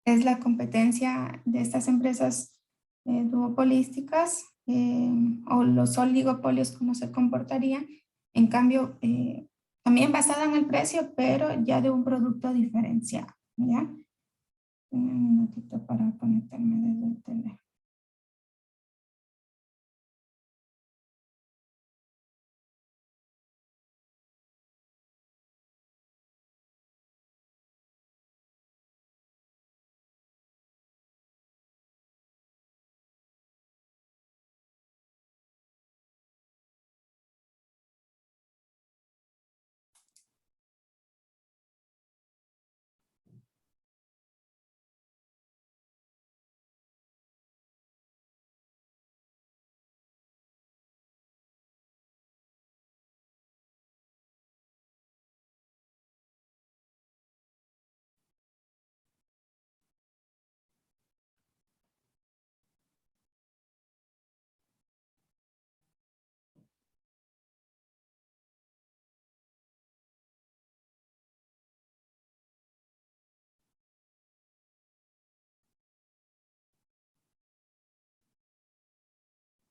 es la competencia de estas empresas duopolísticas o los oligopolios, cómo se comportarían. En cambio, también basada en el precio, pero ya de un producto diferenciado, ¿ya? Un minutito para conectarme desde el teléfono.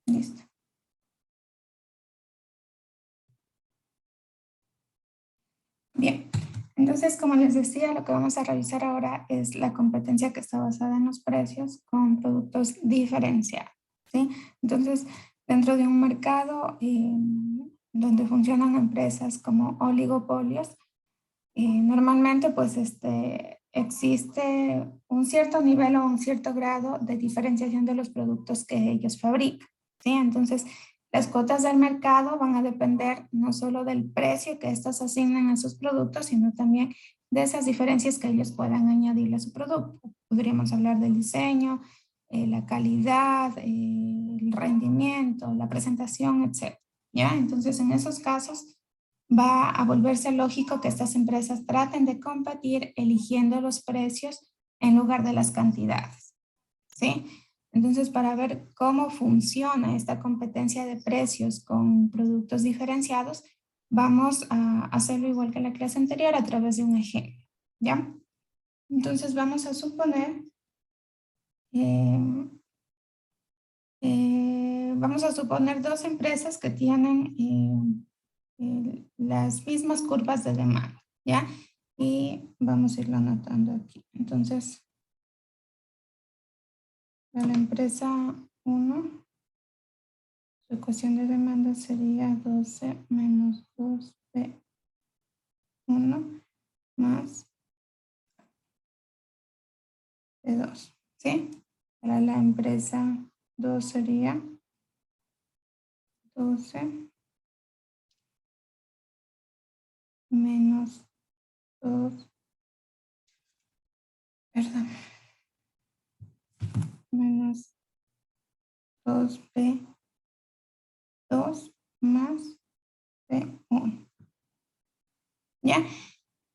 Listo. Bien, entonces como les decía, lo que vamos a revisar ahora es la competencia que está basada en los precios con productos diferenciados, ¿sí? Entonces, dentro de un mercado donde funcionan empresas como oligopolios, normalmente pues existe un cierto nivel o un cierto grado de diferenciación de los productos que ellos fabrican, ¿sí? Entonces, las cuotas del mercado van a depender no solo del precio que estos asignan a sus productos, sino también de esas diferencias que ellos puedan añadirle a su producto. Podríamos hablar del diseño, la calidad, el rendimiento, la presentación, etc. ¿Ya? Entonces, en esos casos, va a volverse lógico que estas empresas traten de competir eligiendo los precios en lugar de las cantidades, ¿sí? Entonces, para ver cómo funciona esta competencia de precios con productos diferenciados, vamos a hacerlo igual que en la clase anterior a través de un ejemplo, ¿ya? Entonces, vamos a suponer, dos empresas que tienen las mismas curvas de demanda, ¿ya? Y vamos a irlo anotando aquí. Entonces, para la empresa 1, su ecuación de demanda sería 12 menos 2P1 más P2, ¿sí? Para la empresa 2 sería 12 menos 2, perdón, menos 2P2 más P1. ¿Ya?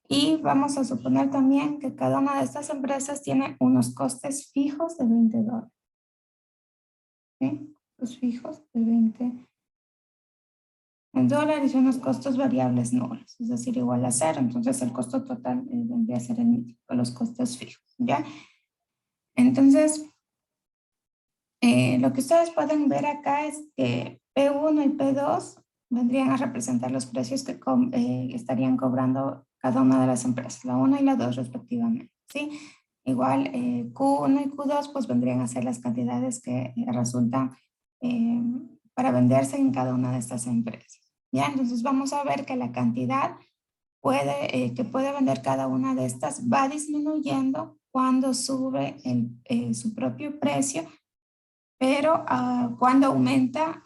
Y vamos a suponer también que cada una de estas empresas tiene unos costes fijos de $20. ¿Sí? Los fijos de $20 y unos costos variables nulos, es decir, igual a cero. Entonces el costo total vendría a ser el mismo de los costes fijos. ¿Ya? Entonces, lo que ustedes pueden ver acá es que P1 y P2 vendrían a representar los precios que estarían cobrando cada una de las empresas, la 1 y la 2 respectivamente, ¿sí? Igual Q1 y Q2 pues vendrían a ser las cantidades que resultan para venderse en cada una de estas empresas, ¿ya? Entonces vamos a ver que la cantidad que puede vender cada una de estas va disminuyendo cuando sube su propio precio, pero cuando aumenta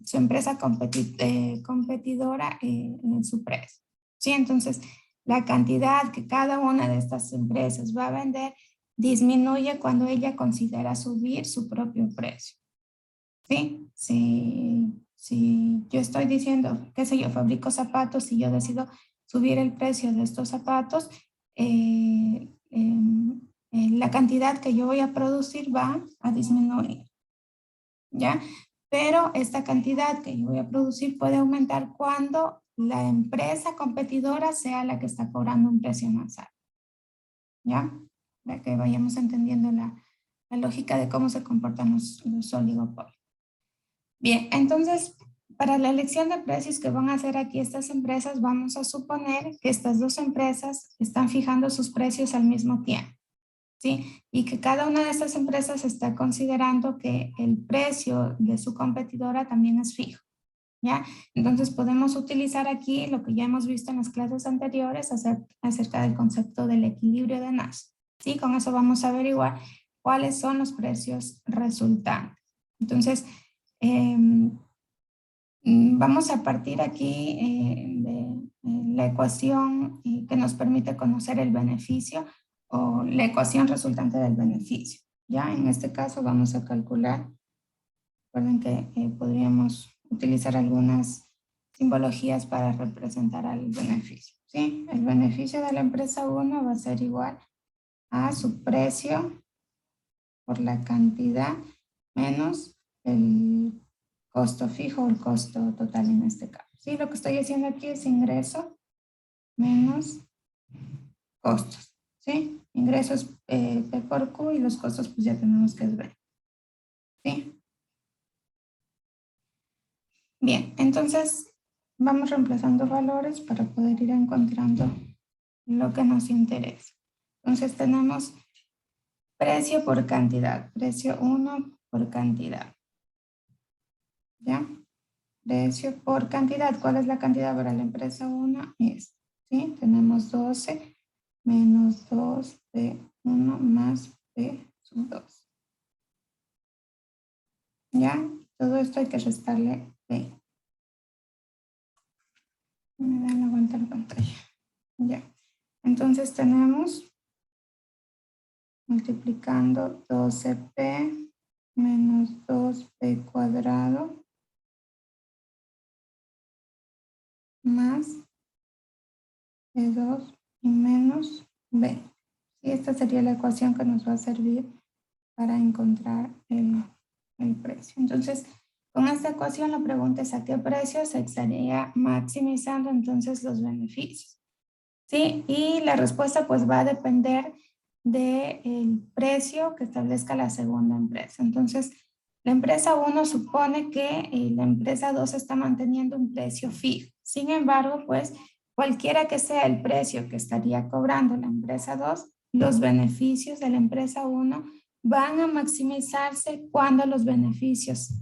su empresa competidora en su precio. ¿Sí? Entonces, la cantidad que cada una de estas empresas va a vender disminuye cuando ella considera subir su propio precio. ¿Sí? Si yo estoy diciendo, qué sé yo, fabrico zapatos y yo decido subir el precio de estos zapatos, la cantidad que yo voy a producir va a disminuir. ¿Ya? Pero esta cantidad que yo voy a producir puede aumentar cuando la empresa competidora sea la que está cobrando un precio más alto, ¿ya? para que vayamos entendiendo la lógica de cómo se comportan los oligopolios. Bien, entonces, para la elección de precios que van a hacer aquí estas empresas, vamos a suponer que estas dos empresas están fijando sus precios al mismo tiempo, ¿sí? Y que cada una de estas empresas está considerando que el precio de su competidora también es fijo, ¿ya? Entonces, podemos utilizar aquí lo que ya hemos visto en las clases anteriores acerca del concepto del equilibrio de Nash, ¿sí? Con eso vamos a averiguar cuáles son los precios resultantes. Entonces, vamos a partir aquí de la ecuación que nos permite conocer el beneficio o la ecuación resultante del beneficio. Ya en este caso vamos a calcular, recuerden que podríamos utilizar algunas simbologías para representar al beneficio. ¿Sí? El beneficio de la empresa 1 va a ser igual a su precio por la cantidad menos el costo fijo o el costo total en este caso. Sí, lo que estoy haciendo aquí es ingreso menos costos. ¿Sí? Ingresos P por Q y los costos pues ya tenemos que ver. ¿Sí? Bien, entonces vamos reemplazando valores para poder ir encontrando lo que nos interesa. Entonces tenemos precio por cantidad, precio 1 por cantidad. ¿Ya? Precio por cantidad. ¿Cuál es la cantidad para la empresa 1? Es, ¿sí? Tenemos 12 menos 2 P1 más P sub 2. ¿Ya? Todo esto hay que restarle P. Me dan la vuelta a la pantalla. Ya. Entonces tenemos multiplicando 12P menos 2P cuadrado más P2 y menos B. Y esta sería la ecuación que nos va a servir para encontrar el precio. Entonces, con esta ecuación la pregunta es a qué precio se estaría maximizando entonces los beneficios. ¿Sí? Y la respuesta pues va a depender del precio que establezca la segunda empresa. Entonces, la empresa 1 supone que la empresa 2 está manteniendo un precio fijo. Sin embargo, pues cualquiera que sea el precio que estaría cobrando la empresa 2, los beneficios de la empresa 1 van a maximizarse cuando los beneficios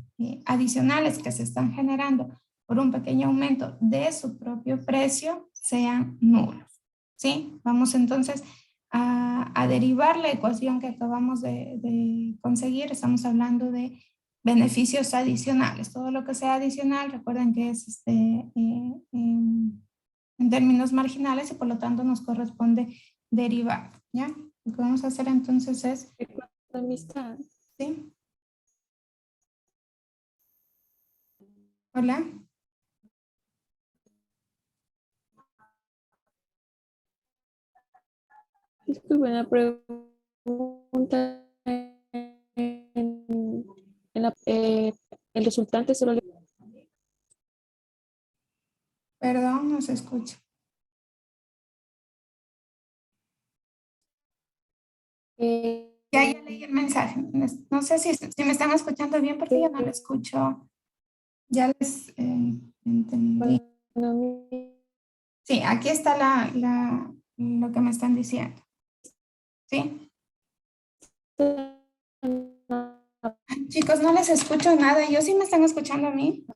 adicionales que se están generando por un pequeño aumento de su propio precio sean nulos. ¿Sí? Vamos entonces a derivar la ecuación que acabamos de conseguir. Estamos hablando de beneficios adicionales. Todo lo que sea adicional, recuerden que es en términos marginales y por lo tanto nos corresponde derivar. ¿Ya? Lo que vamos a hacer entonces es... ¿Sí? Hola. Disculpen la pregunta. El resultante solo le... Perdón, no se escucha. Ya leí el mensaje. No sé si me están escuchando bien porque yo no lo escucho. Ya les entendí. Sí, aquí está lo que me están diciendo. ¿Sí? Chicos, no les escucho nada. ¿Yo sí me están escuchando a mí?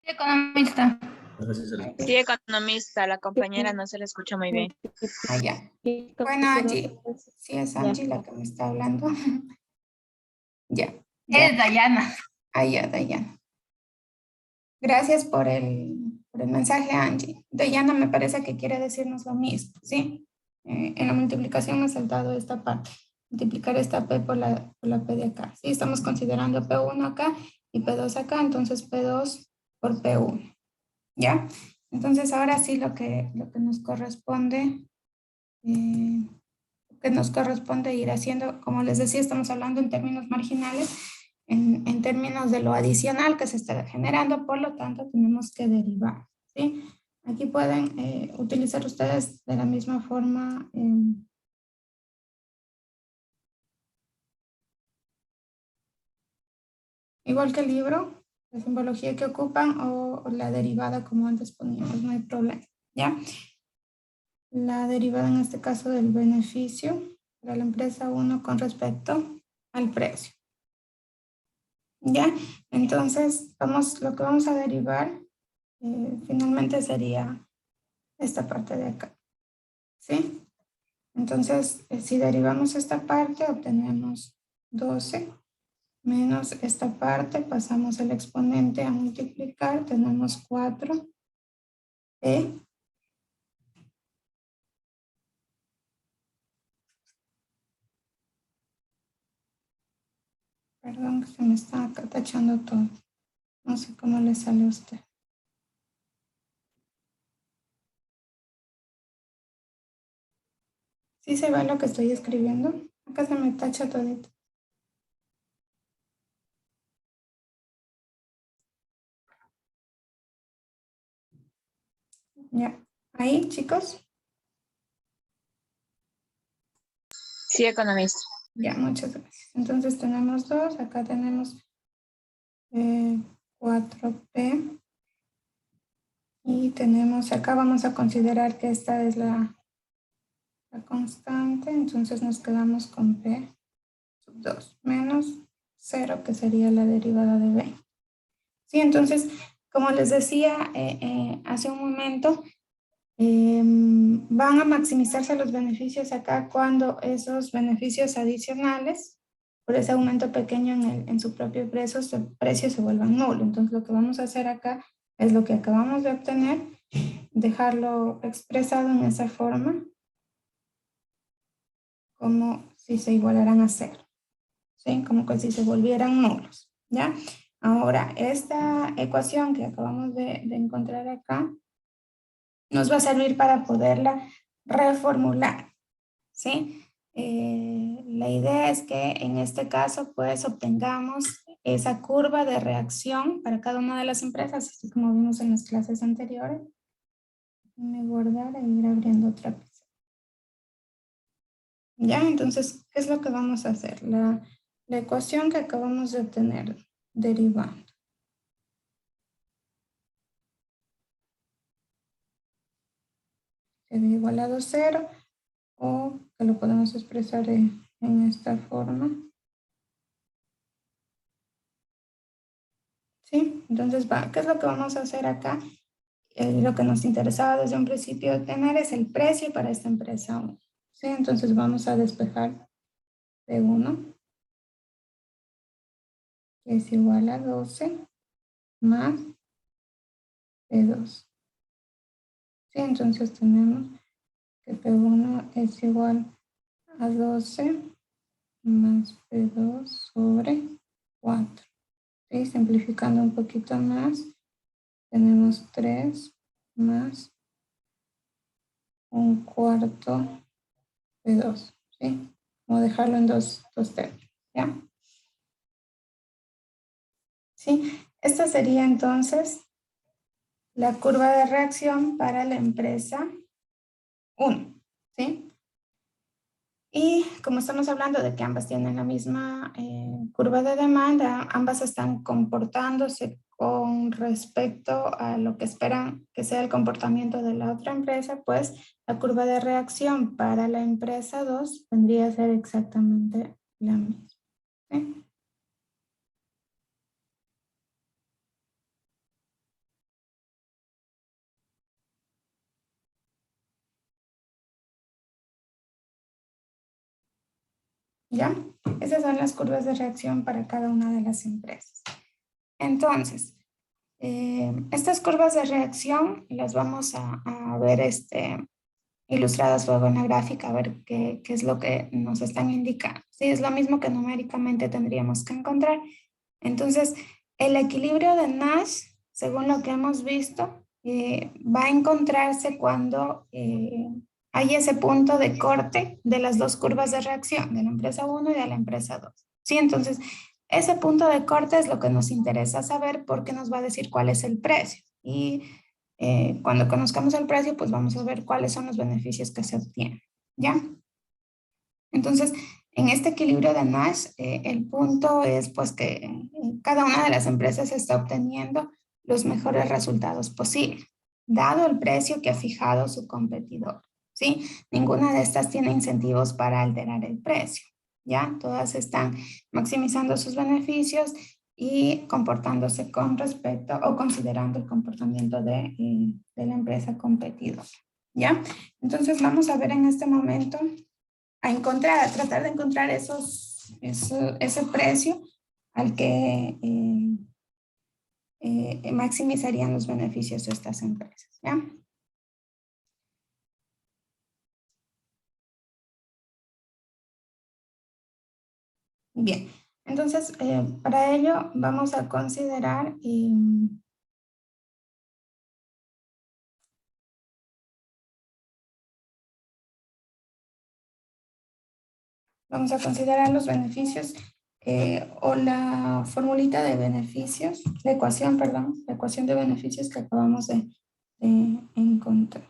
Sí, economista. Sí, economista, la compañera no se le escucha muy bien. Ah, ya. Bueno, Angie, sí es Angie la que me está hablando. Ya. Es Dayana. Ah, ya, Dayana. Gracias por el mensaje, Angie. Dayana me parece que quiere decirnos lo mismo, ¿sí? En la multiplicación me he saltado esta parte. Multiplicar esta P por la P de acá. Sí, estamos considerando P1 acá y P2 acá, entonces P2 por P1. ¿Ya? Entonces ahora sí lo que nos corresponde, ir haciendo, como les decía, estamos hablando en términos marginales, en términos de lo adicional que se está generando, por lo tanto tenemos que derivar, ¿sí? Aquí pueden utilizar ustedes de la misma forma igual que el libro, la simbología que ocupan o la derivada como antes poníamos, no hay problema, ¿ya? La derivada en este caso del beneficio para la empresa 1 con respecto al precio. ¿Ya? Entonces, lo que vamos a derivar finalmente sería esta parte de acá. ¿Sí? Entonces, si derivamos esta parte, obtenemos 12 menos esta parte, pasamos el exponente a multiplicar, tenemos 4 Perdón que se me está acá tachando todo. No sé cómo le sale a usted. ¿Sí se ve lo que estoy escribiendo? Acá se me tacha todito. Ya. Ahí, chicos. Sí, economista. Ya, muchas gracias. Entonces tenemos 2, acá tenemos 4P. Y tenemos, acá vamos a considerar que esta es la constante, entonces nos quedamos con P sub 2 menos 0, que sería la derivada de B. Sí, entonces, como les decía hace un momento, van a maximizarse los beneficios acá cuando esos beneficios adicionales, por ese aumento pequeño en su propio precio se vuelvan nulo. Entonces, lo que vamos a hacer acá es lo que acabamos de obtener, dejarlo expresado en esa forma, como si se igualaran a 0, ¿sí? Como que si se volvieran nulos, ¿ya? Ahora, esta ecuación que acabamos de encontrar acá, nos va a servir para poderla reformular, ¿sí? La idea es que en este caso, pues, obtengamos esa curva de reacción para cada una de las empresas, así como vimos en las clases anteriores. Déjenme guardar e ir abriendo otra pieza. Ya, entonces, ¿qué es lo que vamos a hacer? La ecuación que acabamos de obtener derivando. Se ve igualado a 0, o que lo podemos expresar en esta forma. ¿Sí? Entonces, ¿qué es lo que vamos a hacer acá? Lo que nos interesaba desde un principio obtener es el precio para esta empresa 1. ¿Sí? Entonces vamos a despejar P1, que es igual a 12 más P2. ¿Sí? Entonces tenemos que P1 es igual a 12 más P2 sobre 4. ¿Sí? Simplificando un poquito más, tenemos 3 más un cuarto P2. ¿Sí? Como dejarlo en dos términos. ¿Ya? ¿Sí? Esta sería entonces la curva de reacción para la empresa 1. ¿Sí? Y como estamos hablando de que ambas tienen la misma curva de demanda, ambas están comportándose con respecto a lo que esperan que sea el comportamiento de la otra empresa, pues la curva de reacción para la empresa 2 tendría que ser exactamente la misma. ¿Sí? ¿Ya? Esas son las curvas de reacción para cada una de las empresas. Entonces, estas curvas de reacción las vamos a ver ilustradas luego en la gráfica, a ver qué es lo que nos están indicando. Sí, es lo mismo que numéricamente tendríamos que encontrar. Entonces, el equilibrio de Nash, según lo que hemos visto, va a encontrarse cuando hay ese punto de corte de las dos curvas de reacción, de la empresa 1 y de la empresa 2. Sí, entonces, ese punto de corte es lo que nos interesa saber porque nos va a decir cuál es el precio. Y cuando conozcamos el precio, pues vamos a ver cuáles son los beneficios que se obtienen, ¿ya? Entonces, En este equilibrio de Nash, el punto es pues que cada una de las empresas está obteniendo los mejores resultados posibles, dado el precio que ha fijado su competidor, ¿sí? Ninguna de estas tiene incentivos para alterar el precio, ¿ya? Todas están maximizando sus beneficios y comportándose con respecto o considerando el comportamiento de la empresa competidora, ¿ya? Entonces vamos a ver en este momento a tratar de encontrar ese precio al que maximizarían los beneficios de estas empresas, ¿ya? Bien, entonces para ello vamos a considerar los beneficios o la formulita de beneficios, la ecuación, perdón, la ecuación de beneficios que acabamos de encontrar.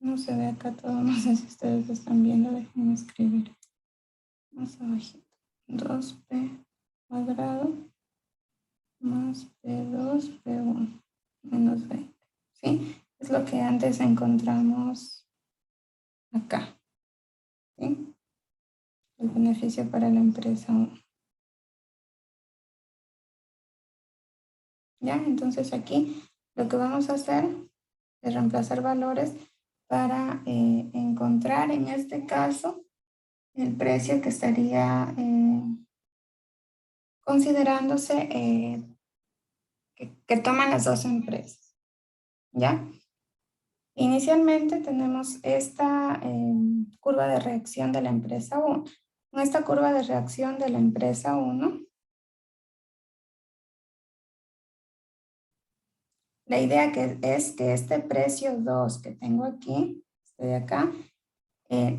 No se ve acá todo, no sé si ustedes lo están viendo, déjenme escribir. Más abajito. 2p cuadrado más p2 p1 menos 20. ¿Sí? Es lo que antes encontramos acá. ¿Sí? El beneficio para la empresa 1. ¿Ya? Entonces aquí lo que vamos a hacer es reemplazar valores para encontrar en este caso el precio que estaría considerándose que toman las dos empresas, ¿ya? Inicialmente tenemos esta curva de reacción de la empresa 1. Con esta curva de reacción de la empresa 1, la idea es que este precio 2 que tengo aquí, este de acá,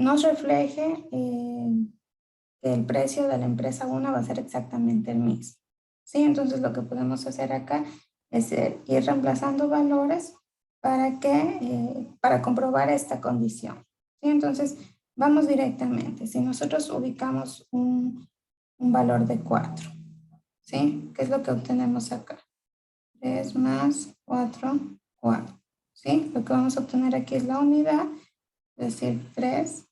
nos refleje que el precio de la empresa 1 va a ser exactamente el mismo. ¿Sí? Entonces lo que podemos hacer acá es ir reemplazando valores para comprobar esta condición. ¿Sí? Entonces vamos directamente. Si nosotros ubicamos un valor de 4, ¿sí? ¿Qué es lo que obtenemos acá? 3 más 4, 4. ¿Sí? Lo que vamos a obtener aquí es la unidad, es decir, 3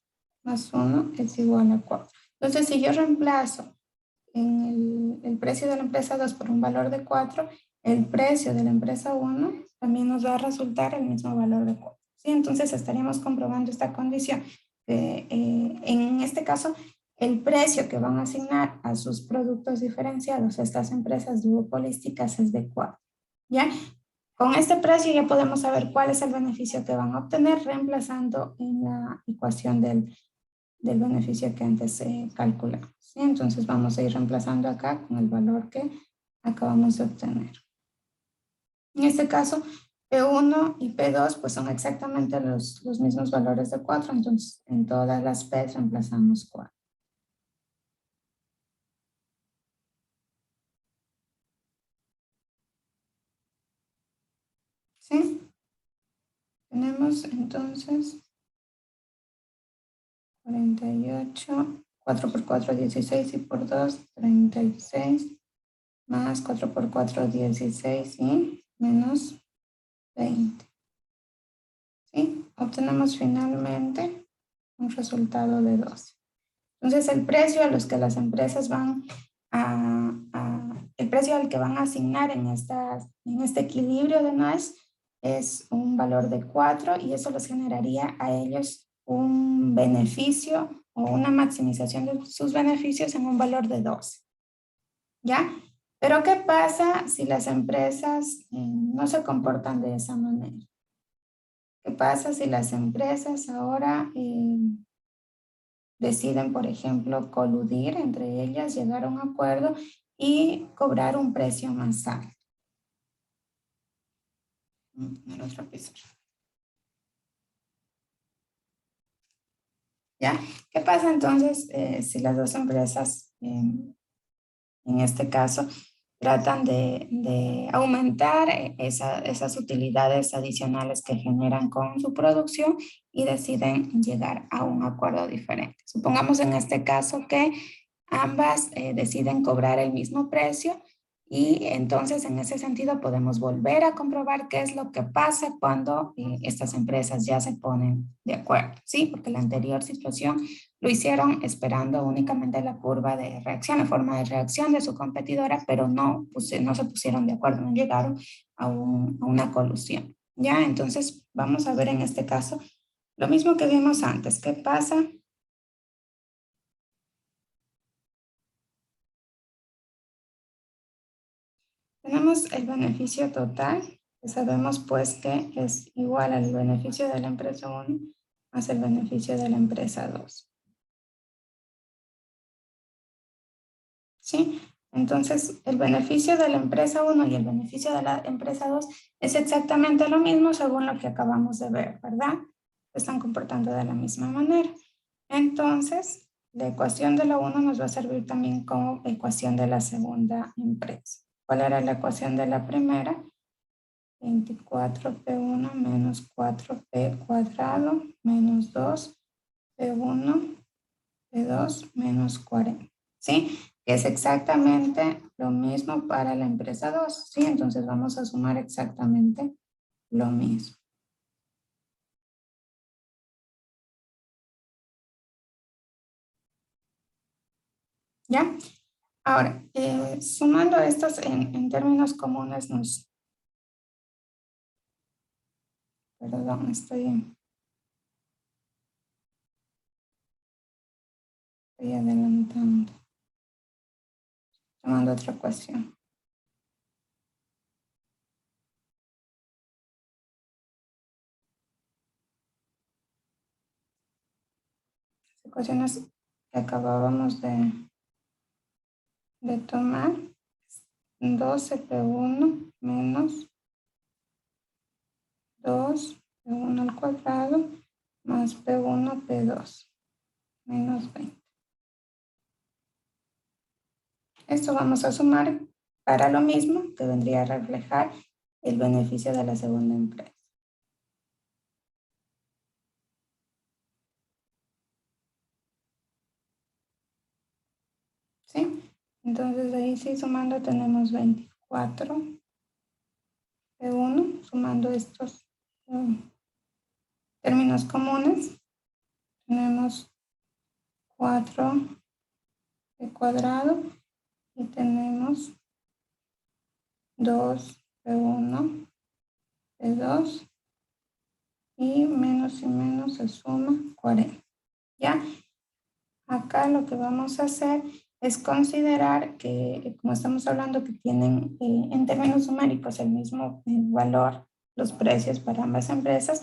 más 1 es igual a 4. Entonces, si yo reemplazo en el precio de la empresa 2 por un valor de 4, el precio de la empresa 1 también nos va a resultar el mismo valor de 4. ¿Sí? Entonces, estaríamos comprobando esta condición. En este caso, el precio que van a asignar a sus productos diferenciados a estas empresas duopolísticas es de 4. ¿Ya? Con este precio ya podemos saber cuál es el beneficio que van a obtener reemplazando en la ecuación del beneficio que antes calculamos. ¿Sí? Entonces vamos a ir reemplazando acá con el valor que acabamos de obtener. En este caso, P1 y P2 pues son exactamente los mismos valores de 4, entonces en todas las P reemplazamos 4. ¿Sí? Tenemos entonces 48, 4 por 4, 16 y por 2, 36, más 4 por 4, 16 y menos 20. ¿Sí? Obtenemos finalmente un resultado de 12. Entonces, el precio a los que las empresas van el precio al que van a asignar en este equilibrio de Nash es un valor de 4 y eso les generaría a ellos un beneficio o una maximización de sus beneficios en un valor de 12. ¿Ya? Pero ¿qué pasa si las empresas no se comportan de esa manera? ¿Qué pasa si las empresas ahora deciden, por ejemplo, coludir entre ellas, llegar a un acuerdo y cobrar un precio más alto? Voy a poner otra pizarra. ¿Ya? ¿Qué pasa entonces si las dos empresas, en este caso, tratan de aumentar esas utilidades adicionales que generan con su producción y deciden llegar a un acuerdo diferente? Supongamos en este caso que ambas deciden cobrar el mismo precio y entonces en ese sentido podemos volver a comprobar qué es lo que pasa cuando estas empresas ya se ponen de acuerdo, ¿sí? Porque la anterior situación lo hicieron esperando únicamente la curva de reacción, la forma de reacción de su competidora, pero no se pusieron de acuerdo, no llegaron a una colusión. ¿Ya? Entonces vamos a ver en este caso lo mismo que vimos antes. ¿Qué pasa? Tenemos el beneficio total, que sabemos pues que es igual al beneficio de la empresa 1 más el beneficio de la empresa 2. ¿Sí? Entonces, el beneficio de la empresa 1 y el beneficio de la empresa 2 es exactamente lo mismo según lo que acabamos de ver, ¿verdad? Se están comportando de la misma manera. Entonces, la ecuación de la 1 nos va a servir también como ecuación de la segunda empresa. ¿Cuál era la ecuación de la primera? 24p1 menos 4p cuadrado menos 2p1 p2 menos 40. ¿Sí? Que es exactamente lo mismo para la empresa 2. ¿Sí? Entonces vamos a sumar exactamente lo mismo. ¿Ya? Ahora, sumando estos en términos comunes perdón, estoy adelantando. Tomando otra ecuación. Ecuaciones que acabábamos de tomar. 12p1 menos 2p1 al cuadrado más p1, p2 menos 20. Esto vamos a sumar para lo mismo, que vendría a reflejar el beneficio de la segunda empresa. ¿Sí? Entonces ahí sí sumando tenemos 24 p1, sumando estos términos comunes, tenemos 4 p cuadrado y tenemos 2p1, p2 y menos se suma 40. ¿Ya? Acá lo que vamos a hacer es considerar que, como estamos hablando que tienen en términos numéricos el mismo valor, los precios para ambas empresas,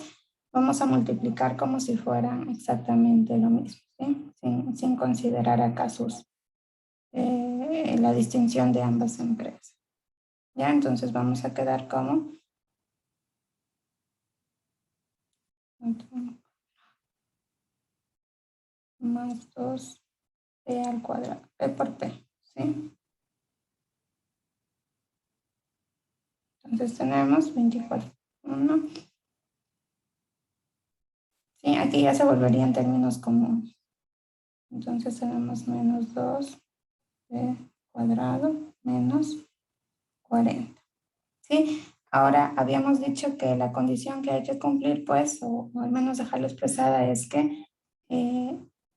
vamos a multiplicar como si fueran exactamente lo mismo, ¿sí? Sin considerar acá la distinción de ambas empresas. ¿Ya? Entonces vamos a quedar como más 2p al cuadrado, p por p, ¿sí? Entonces tenemos 24. 1. Sí, aquí ya se volvería en términos comunes. Entonces tenemos menos 2p cuadrado menos 40. ¿Sí? Ahora habíamos dicho que la condición que hay que cumplir, pues, o al menos dejarlo expresada, es que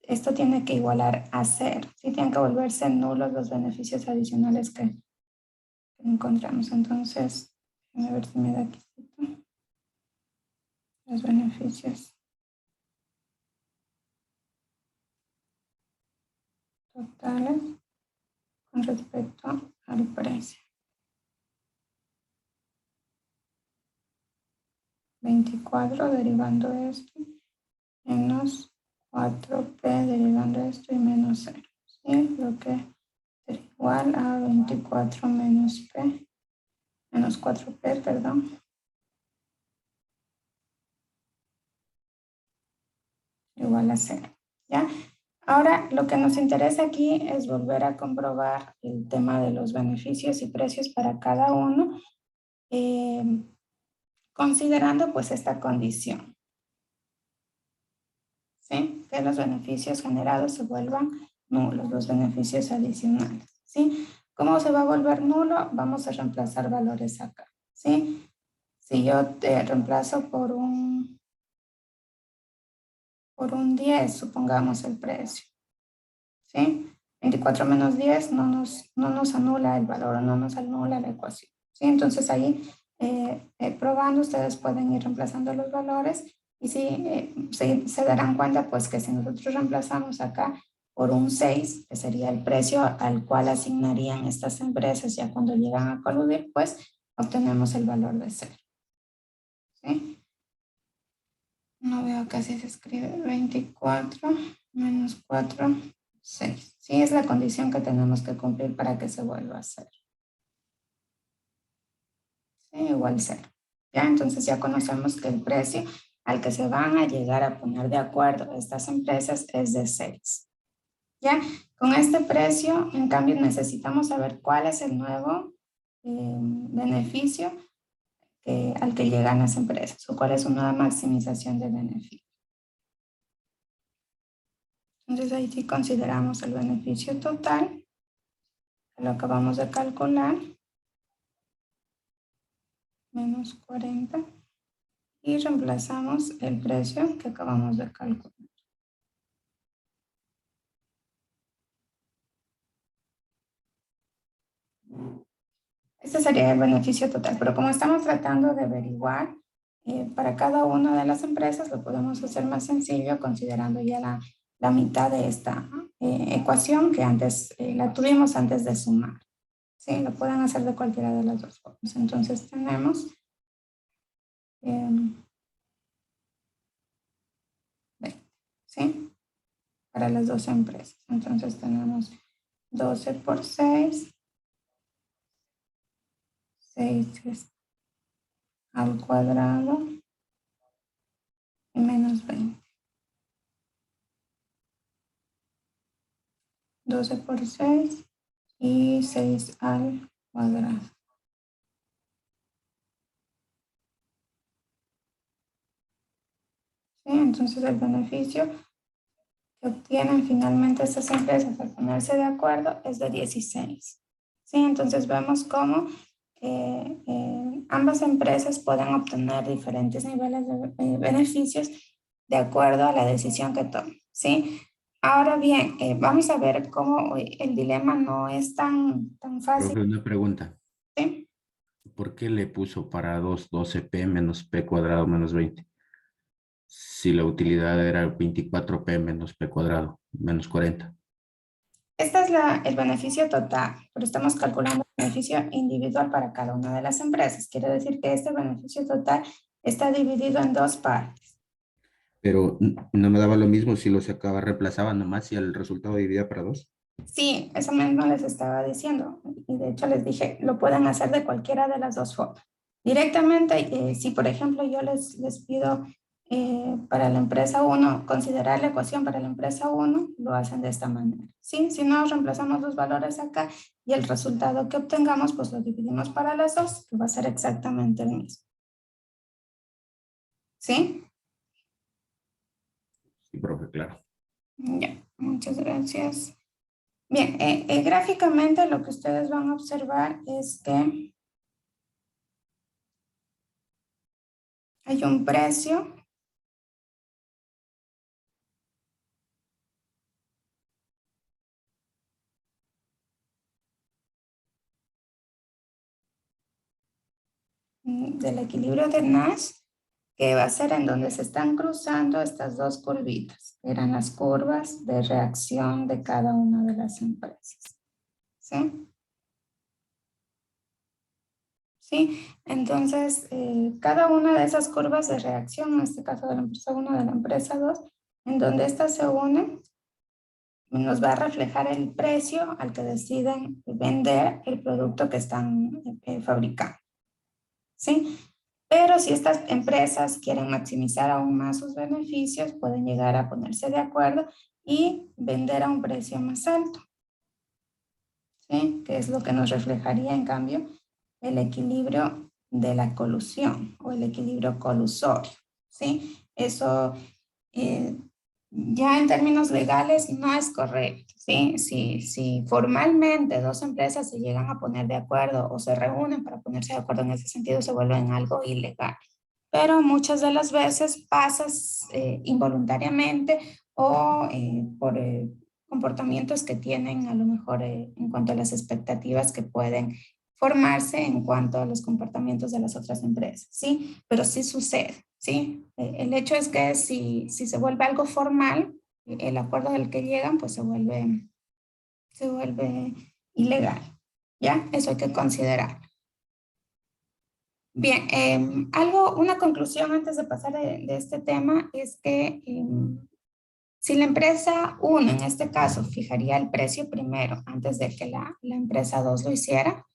esto tiene que igualar a 0. Sí, tienen que volverse nulos los beneficios adicionales que encontramos. Entonces, a ver si me da aquí los beneficios totales con respecto al precio. 24 derivando esto, menos 4p derivando esto y menos 0. ¿Sí? Lo que sería igual a 24 menos p, menos 4p, perdón, igual a 0. ¿ya? Ahora, lo que nos interesa aquí es volver a comprobar el tema de los beneficios y precios para cada uno, considerando pues esta condición, ¿sí? Que los beneficios generados se vuelvan nulos, los beneficios adicionales, ¿sí? ¿Cómo se va a volver nulo? Vamos a reemplazar valores acá, ¿sí? Si yo te reemplazo por un 10, supongamos el precio, ¿sí? 24 menos 10 no nos anula el valor, o no nos anula la ecuación, ¿sí? Entonces ahí, probando, ustedes pueden ir reemplazando los valores y se darán cuenta pues que si nosotros reemplazamos acá por un 6, que sería el precio al cual asignarían estas empresas ya cuando llegan a coludir, pues obtenemos el valor de 0, ¿sí? No veo que así se escribe. 24 menos 4, 6. Sí, es la condición que tenemos que cumplir para que se vuelva a hacer. Sí, igual 0. Ya, entonces ya conocemos que el precio al que se van a llegar a poner de acuerdo estas empresas es de 6. Ya, con este precio, en cambio, necesitamos saber cuál es el nuevo beneficio al que llegan las empresas o cuál es su nueva maximización de beneficio. Entonces ahí sí consideramos el beneficio total, que lo acabamos de calcular, menos 40, y reemplazamos el precio que acabamos de calcular. Este sería el beneficio total, pero como estamos tratando de averiguar para cada una de las empresas, lo podemos hacer más sencillo considerando ya la mitad de esta ecuación que antes la tuvimos antes de sumar. Sí, lo pueden hacer de cualquiera de las dos formas. Entonces tenemos 20, ¿sí? Para las dos empresas. Entonces tenemos 12 por 6, 6 al cuadrado y menos 20. 12 por 6 y 6 al cuadrado. ¿Sí? Entonces el beneficio que obtienen finalmente estas empresas al ponerse de acuerdo es de 16. ¿Sí? Entonces vemos cómo ambas empresas pueden obtener diferentes niveles de beneficios de acuerdo a la decisión que tomen. ¿Sí? Ahora bien, vamos a ver cómo el dilema no es tan fácil. Profe, una pregunta. ¿Sí? ¿Por qué le puso para 2 12p menos p cuadrado menos 20? Si la utilidad era 24p menos p cuadrado menos 40. Este es el beneficio total, pero estamos calculando el beneficio individual para cada una de las empresas. Quiere decir que este beneficio total está dividido en dos partes. Pero no me daba lo mismo si lo sacaba, reemplazaba nomás y el resultado dividía para 2. Sí, eso mismo les estaba diciendo. Y de hecho les dije, lo pueden hacer de cualquiera de las dos formas. Directamente, si por ejemplo yo les pido para la empresa 1, considerar la ecuación para la empresa 1, lo hacen de esta manera. ¿Sí? Si no, reemplazamos los valores acá y el resultado que obtengamos, pues lo dividimos para las dos, que va a ser exactamente el mismo. ¿Sí? Sí, profe, claro. Ya, muchas gracias. Bien, gráficamente lo que ustedes van a observar es que hay un precio del equilibrio de Nash, que va a ser en donde se están cruzando estas dos curvitas. Eran las curvas de reacción de cada una de las empresas. ¿Sí? ¿Sí? Entonces, cada una de esas curvas de reacción, en este caso de la empresa 1, de la empresa 2, en donde estas se unen, nos va a reflejar el precio al que deciden vender el producto que están fabricando. ¿Sí? Pero si estas empresas quieren maximizar aún más sus beneficios, pueden llegar a ponerse de acuerdo y vender a un precio más alto, ¿sí? Que es lo que nos reflejaría, en cambio, el equilibrio de la colusión o el equilibrio colusorio, ¿sí? Eso ya en términos legales no es correcto, ¿sí? Si formalmente dos empresas se llegan a poner de acuerdo o se reúnen para ponerse de acuerdo en ese sentido, se vuelven algo ilegal. Pero muchas de las veces pasas involuntariamente o por comportamientos que tienen a lo mejor en cuanto a las expectativas que pueden formarse en cuanto a los comportamientos de las otras empresas, ¿sí? Pero sí sucede, ¿sí? El hecho es que si se vuelve algo formal, el acuerdo del que llegan, pues se vuelve ilegal, ¿ya? Eso hay que considerar. Bien, una conclusión antes de pasar de este tema es que si la empresa 1, en este caso, fijaría el precio primero antes de que la empresa 2 lo hiciera,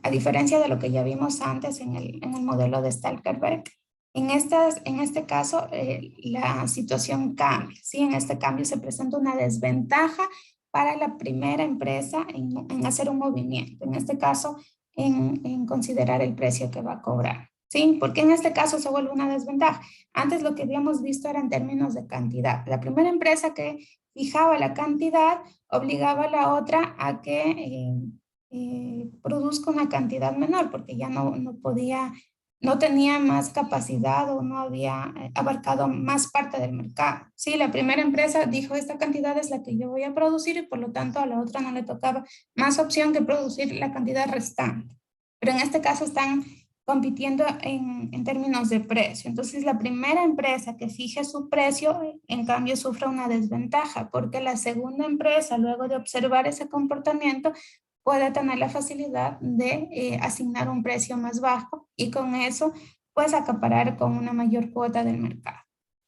a diferencia de lo que ya vimos antes en el modelo de Stalkerberg, en este caso la situación cambia, ¿sí? En este cambio se presenta una desventaja para la primera empresa en hacer un movimiento, en este caso en considerar el precio que va a cobrar, ¿sí? Porque en este caso se vuelve una desventaja. Antes lo que habíamos visto era en términos de cantidad. La primera empresa que fijaba la cantidad obligaba a la otra a que produzca una cantidad menor porque ya no tenía más capacidad o no había abarcado más parte del mercado. Sí, la primera empresa dijo esta cantidad es la que yo voy a producir y por lo tanto a la otra no le tocaba más opción que producir la cantidad restante. Pero en este caso están compitiendo en términos de precio. Entonces la primera empresa que fije su precio, en cambio, sufre una desventaja porque la segunda empresa, luego de observar ese comportamiento, puede tener la facilidad de asignar un precio más bajo y con eso pues acaparar con una mayor cuota del mercado,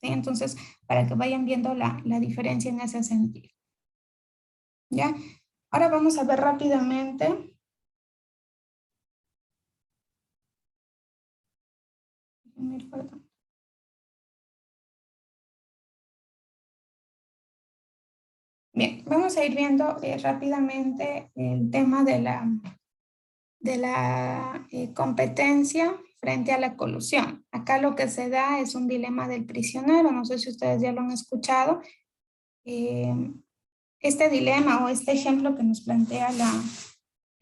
¿sí? Entonces, para que vayan viendo la diferencia en ese sentido. ¿Ya? Ahora vamos a ver rápidamente. Perdón. Bien, vamos a ir viendo rápidamente el tema de la competencia frente a la colusión. Acá lo que se da es un dilema del prisionero, no sé si ustedes ya lo han escuchado. Este dilema o este ejemplo que nos plantea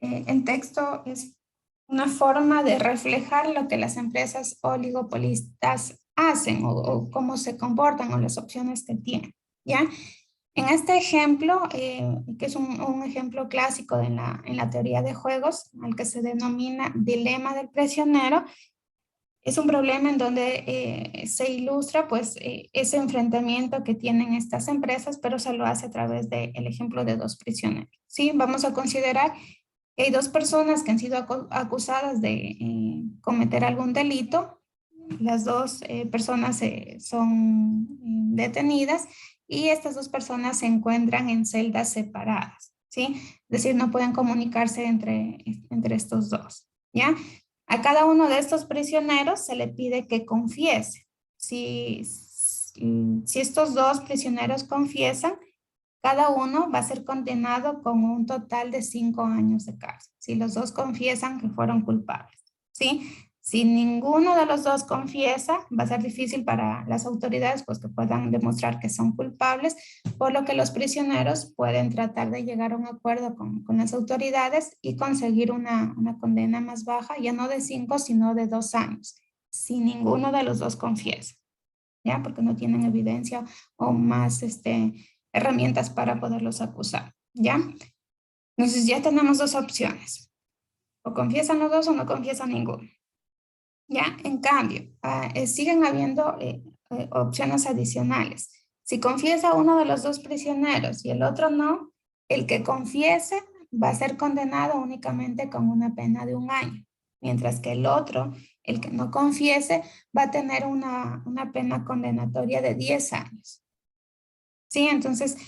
el texto es una forma de reflejar lo que las empresas oligopolistas hacen o cómo se comportan o las opciones que tienen, ¿ya? En este ejemplo, que es un ejemplo clásico en la teoría de juegos, al que se denomina dilema del prisionero, es un problema en donde se ilustra pues ese enfrentamiento que tienen estas empresas, pero se lo hace a través del ejemplo de dos prisioneros, ¿sí? Vamos a considerar que hay dos personas que han sido acusadas de cometer algún delito. Las dos personas son detenidas y estas dos personas se encuentran en celdas separadas, ¿sí? Es decir, no pueden comunicarse entre estos dos, ¿ya? A cada uno de estos prisioneros se le pide que confiese. Si estos dos prisioneros confiesan, cada uno va a ser condenado con un total de 5 años de cárcel. Si los dos confiesan que fueron culpables, ¿sí? Si ninguno de los dos confiesa, va a ser difícil para las autoridades pues, que puedan demostrar que son culpables, por lo que los prisioneros pueden tratar de llegar a un acuerdo con las autoridades y conseguir una condena más baja, ya no de 5, sino de 2 años, si ninguno de los dos confiesa, ¿ya? Porque no tienen evidencia o más herramientas para poderlos acusar, ¿ya? Entonces ya tenemos dos opciones. O confiesan los dos o no confiesan ninguno. ¿Ya? En cambio, siguen habiendo opciones adicionales. Si confiesa uno de los dos prisioneros y el otro no, el que confiese va a ser condenado únicamente con una pena de 1 año, mientras que el otro, el que no confiese, va a tener una pena condenatoria de 10 años. ¿Sí? Entonces,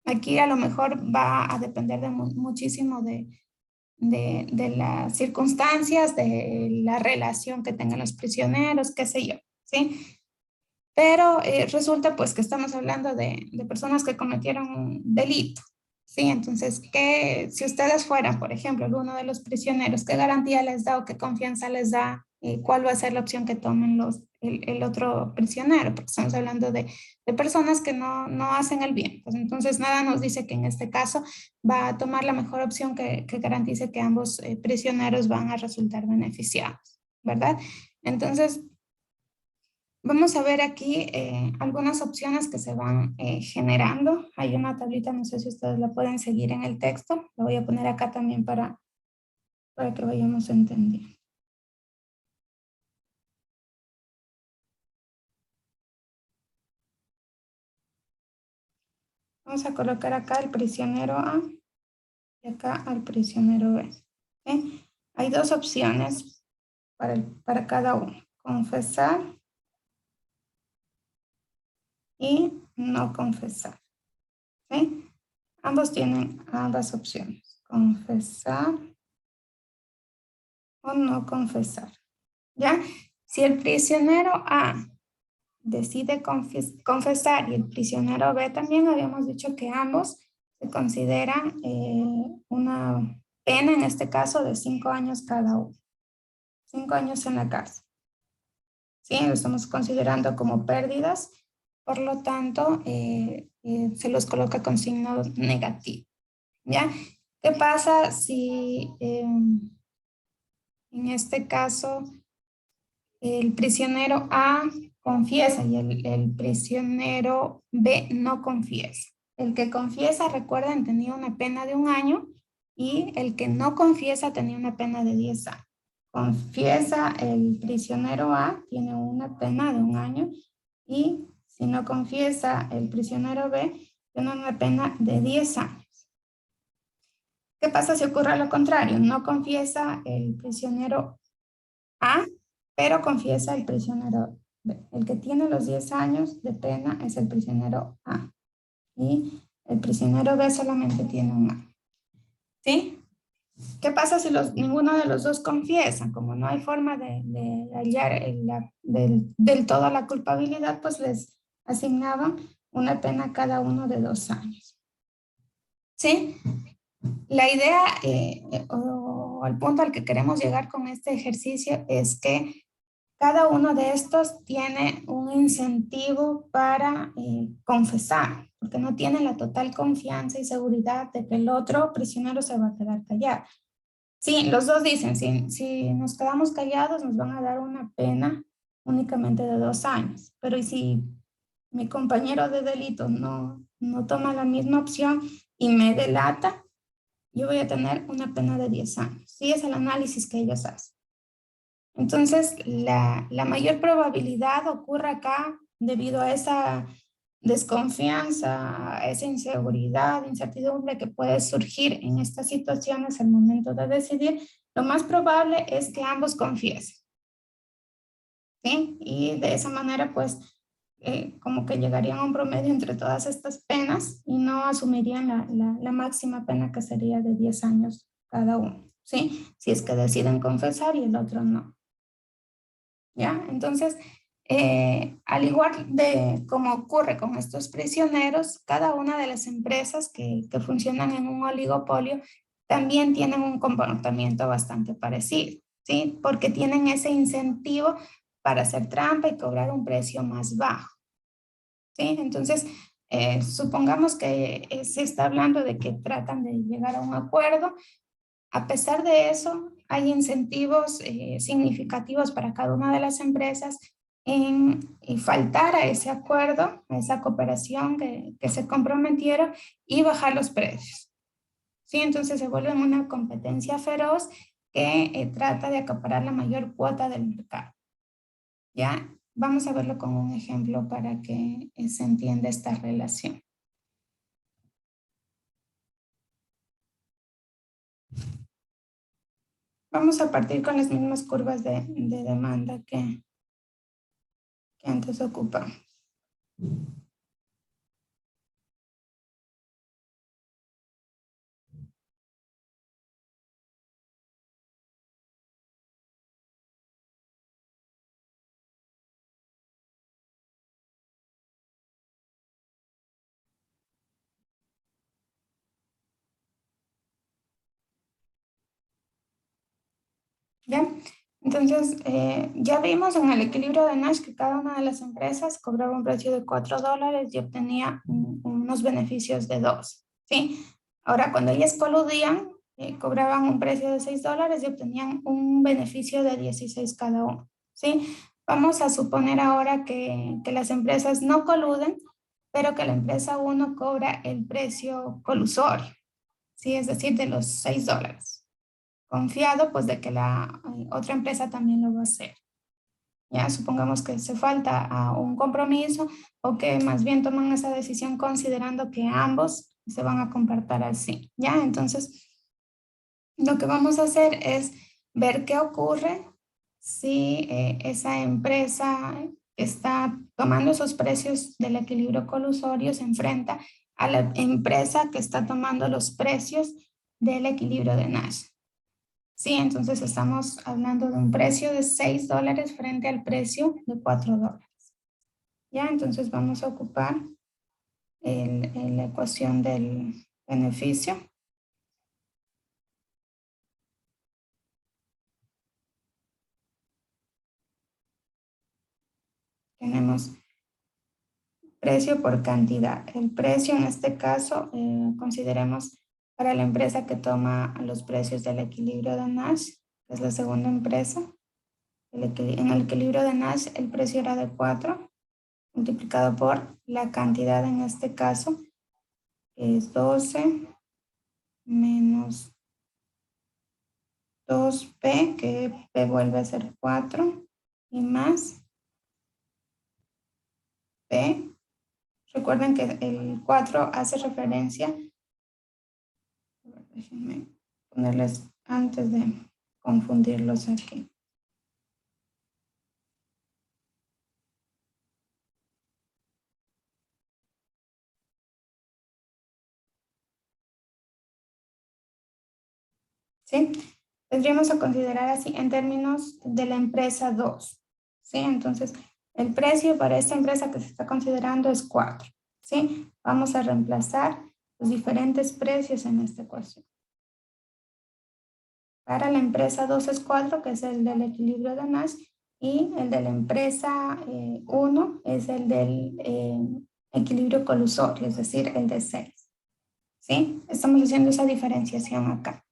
aquí a lo mejor va a depender muchísimo de las circunstancias, de la relación que tengan los prisioneros, qué sé yo, ¿sí? Pero resulta pues que estamos hablando de personas que cometieron un delito, ¿sí? Entonces, si ustedes fueran, por ejemplo, uno de los prisioneros, ¿qué garantía les da o qué confianza les da? ¿Cuál va a ser la opción que tomen el otro prisionero? Porque estamos hablando de personas que no hacen el bien. Pues entonces, nada nos dice que en este caso va a tomar la mejor opción que garantice que ambos prisioneros van a resultar beneficiados, ¿verdad? Entonces, vamos a ver aquí algunas opciones que se van generando. Hay una tablita, no sé si ustedes la pueden seguir en el texto. La voy a poner acá también para que vayamos entendiendo. Vamos a colocar acá el prisionero A y acá al prisionero B. ¿Sí? Hay dos opciones para cada uno. Confesar y no confesar. ¿Sí? Ambos tienen ambas opciones. Confesar o no confesar. ¿Ya? Si el prisionero A decide confesar y el prisionero B también, habíamos dicho que ambos se consideran una pena, en este caso, de 5 años cada uno. 5 años en la cárcel. ¿Sí? Lo estamos considerando como pérdidas, por lo tanto, se los coloca con signo negativo. ¿Ya? ¿Qué pasa si en este caso el prisionero A confiesa y el prisionero B no confiesa? El que confiesa, recuerden, tenía una pena de 1 año y el que no confiesa tenía una pena de 10 años. Confiesa el prisionero A, tiene una pena de 1 año y si no confiesa el prisionero B, tiene una pena de 10 años. ¿Qué pasa si ocurre lo contrario? No confiesa el prisionero A, pero confiesa el prisionero B. El que tiene los 10 años de pena es el prisionero A y el prisionero B solamente tiene 1 año. ¿Sí? ¿Qué pasa si ninguno de los dos confiesa? Como no hay forma de hallar del todo la culpabilidad, pues les asignaban una pena cada uno de 2 años. ¿Sí? La idea o el punto al que queremos llegar con este ejercicio es que cada uno de estos tiene un incentivo para confesar, porque no tienen la total confianza y seguridad de que el otro prisionero se va a quedar callado. Sí, los dos dicen, si nos quedamos callados nos van a dar una pena únicamente de 2 años, pero ¿y si mi compañero de delito no toma la misma opción y me delata? Yo voy a tener una pena de 10 años. Sí, es el análisis que ellos hacen. Entonces, la mayor probabilidad ocurre acá debido a esa desconfianza, a esa inseguridad, incertidumbre que puede surgir en estas situaciones al momento de decidir. Lo más probable es que ambos confiesen. ¿Sí? Y de esa manera, pues, como que llegarían a un promedio entre todas estas penas y no asumirían la máxima pena que sería de 10 años cada uno. ¿Sí? Si es que deciden confesar y el otro no. ¿Ya? Entonces, al igual de como ocurre con estos prisioneros, cada una de las empresas que funcionan en un oligopolio también tienen un comportamiento bastante parecido, ¿sí? Porque tienen ese incentivo para hacer trampa y cobrar un precio más bajo, ¿sí? Entonces, supongamos que se está hablando de que tratan de llegar a un acuerdo. A pesar de eso, hay incentivos significativos para cada una de las empresas en faltar a ese acuerdo, a esa cooperación que se comprometieron y bajar los precios. ¿Sí? Entonces se vuelve una competencia feroz que trata de acaparar la mayor cuota del mercado. ¿Ya? Vamos a verlo con un ejemplo para que se entienda esta relación. Vamos a partir con las mismas curvas de demanda que antes ocupamos. ¿Ya? Entonces, ya vimos en el equilibrio de Nash que cada una de las empresas cobraba un precio de $4 y obtenía unos beneficios de 2, ¿sí? Ahora, cuando ellas coludían, cobraban un precio de $6 y obtenían un beneficio de 16 cada uno, ¿sí? Vamos a suponer ahora que las empresas no coluden, pero que la empresa 1 cobra el precio colusorio, ¿sí? Es decir, de los $6. Confiado pues de que la otra empresa también lo va a hacer. Ya supongamos que se falta a un compromiso o que más bien toman esa decisión considerando que ambos se van a comportar así. Ya, entonces lo que vamos a hacer es ver qué ocurre si esa empresa que está tomando esos precios del equilibrio colusorio se enfrenta a la empresa que está tomando los precios del equilibrio de Nash. Sí, entonces estamos hablando de un precio de $6 frente al precio de $4. Ya, entonces vamos a ocupar la ecuación del beneficio. Tenemos precio por cantidad. El precio en este caso, consideremos para la empresa que toma los precios del equilibrio de Nash, que es la segunda empresa. En el equilibrio de Nash el precio era de 4 multiplicado por la cantidad en este caso, que es 12 menos 2p, que p vuelve a ser 4, y más p. Recuerden que el 4 hace referencia, déjenme ponerles antes de confundirlos aquí. ¿Sí? Tendríamos a considerar así en términos de la empresa 2. ¿Sí? Entonces, el precio para esta empresa que se está considerando es 4. ¿Sí? Vamos a reemplazar los diferentes precios en esta ecuación. Para la empresa 2 es 4, que es el del equilibrio de Nash, y el de la empresa 1 es el del equilibrio colusorio, es decir, el de 6. ¿Sí? Estamos haciendo esa diferenciación acá.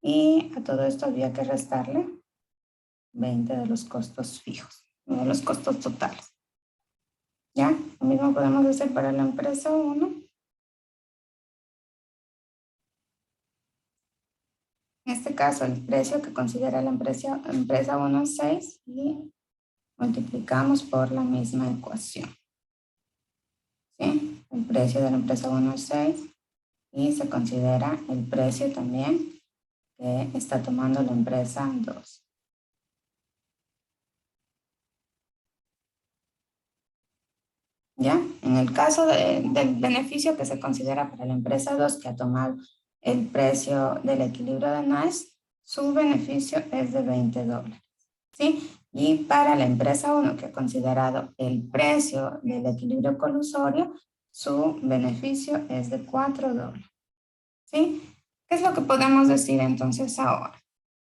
Y a todo esto había que restarle 20 de los costos fijos, de los costos totales. ¿Ya? Lo mismo podemos hacer para la empresa 1. En este caso, el precio que considera la empresa 1 es 6 y multiplicamos por la misma ecuación. ¿Sí? El precio de la empresa 1 es 6 y se considera el precio también que está tomando la empresa 2. ¿Ya? En el caso del beneficio que se considera para la empresa 2 que ha tomado el precio del equilibrio de Nash, su beneficio es de $20. ¿Sí? Y para la empresa 1 que ha considerado el precio del equilibrio colusorio, su beneficio es de $4. ¿Sí? ¿Qué es lo que podemos decir entonces ahora?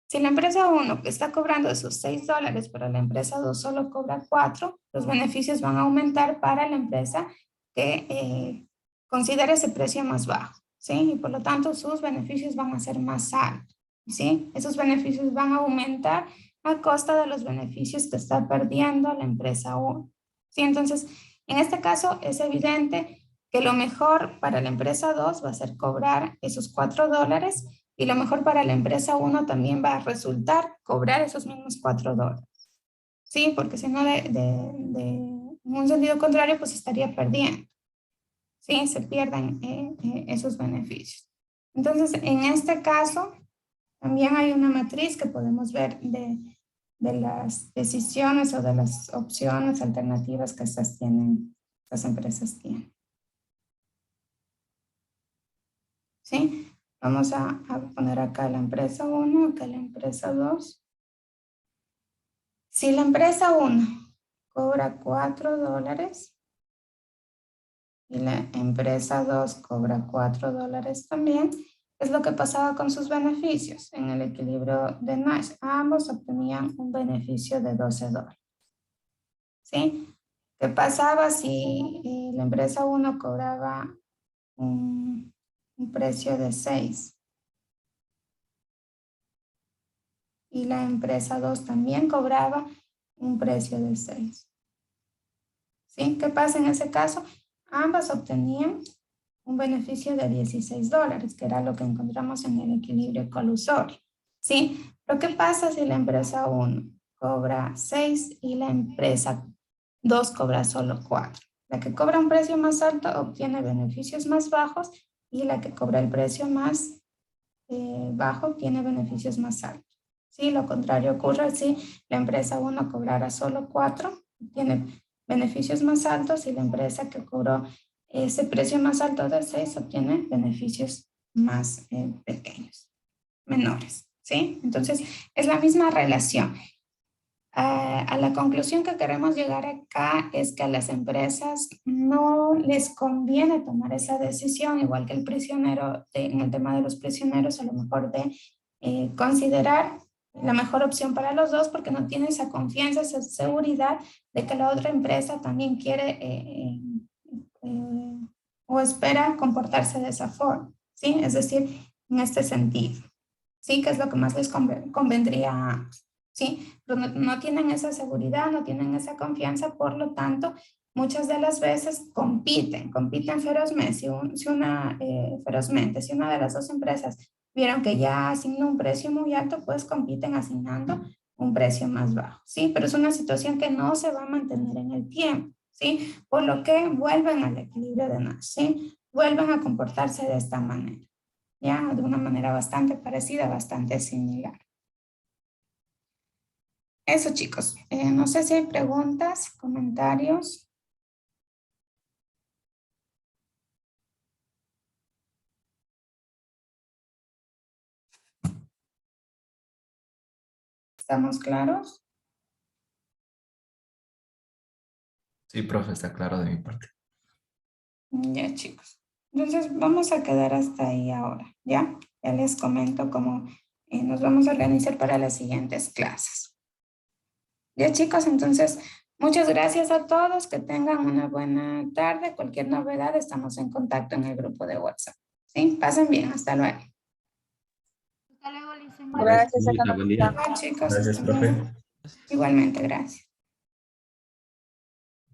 Si la empresa 1 está cobrando esos $6, pero la empresa 2 solo cobra 4, los beneficios van a aumentar para la empresa que considera ese precio más bajo, ¿sí? Y por lo tanto sus beneficios van a ser más altos, ¿sí? Esos beneficios van a aumentar a costa de los beneficios que está perdiendo la empresa 1, ¿sí? Entonces, en este caso es evidente que lo mejor para la empresa 2 va a ser cobrar esos $4 y lo mejor para la empresa 1 también va a resultar cobrar esos mismos $4. Sí, porque si no, en un sentido contrario, pues estaría perdiendo. Sí, se pierden esos beneficios. Entonces, en este caso, también hay una matriz que podemos ver de las decisiones o de las opciones alternativas que estas empresas tienen. ¿Sí? Vamos a poner acá la empresa 1, acá la empresa 2. Si la empresa 1 cobra $4 y la empresa 2 cobra $4 también, ¿Qué es lo que pasaba con sus beneficios? En el equilibrio de Nash, ambos obtenían un beneficio de $12. ¿Sí? ¿Qué pasaba si la empresa 1 cobraba un precio de 6? Y la empresa 2 también cobraba un precio de 6. ¿Sí? ¿Qué pasa en ese caso? Ambas obtenían un beneficio de $16, que era lo que encontramos en el equilibrio colusorio. ¿Sí? Pero ¿qué pasa si la empresa 1 cobra 6 y la empresa 2 cobra solo 4? La que cobra un precio más alto obtiene beneficios más bajos y la que cobra el precio más bajo tiene beneficios más altos. Sí, lo contrario ocurre si la empresa 1 cobrara solo 4, tiene beneficios más altos, y la empresa que cobró ese precio más alto de 6 obtiene beneficios más pequeños, menores. ¿Sí? Entonces, es la misma relación. A la conclusión que queremos llegar acá es que a las empresas no les conviene tomar esa decisión, igual que el prisionero, en el tema de los prisioneros, a lo mejor de considerar la mejor opción para los dos, porque no tiene esa confianza, esa seguridad de que la otra empresa también quiere o espera comportarse de esa forma, ¿sí? Es decir, en este sentido, ¿sí? Que es lo que más les convendría a ambos. ¿Sí? Pero no tienen esa seguridad, no tienen esa confianza, por lo tanto, muchas de las veces compiten ferozmente. Si una de las dos empresas vieron que ya asignó un precio muy alto, pues compiten asignando un precio más bajo, ¿sí? Pero es una situación que no se va a mantener en el tiempo, ¿sí? Por lo que vuelven al equilibrio de Nash, ¿sí? Vuelven a comportarse de esta manera, ¿ya? De una manera bastante parecida, bastante similar. Eso, chicos. No sé si hay preguntas, comentarios. ¿Estamos claros? Sí, profe, está claro de mi parte. Ya, chicos. Entonces, vamos a quedar hasta ahí ahora, ¿ya? Ya les comento cómo nos vamos a organizar para las siguientes clases. Ya, chicos, entonces, muchas gracias a todos. Que tengan una buena tarde. Cualquier novedad, estamos en contacto en el grupo de WhatsApp. ¿Sí? Pasen bien. Hasta luego. Gracias, Buen día. Chicos, Gracias, hasta profe. luego. Igualmente, gracias.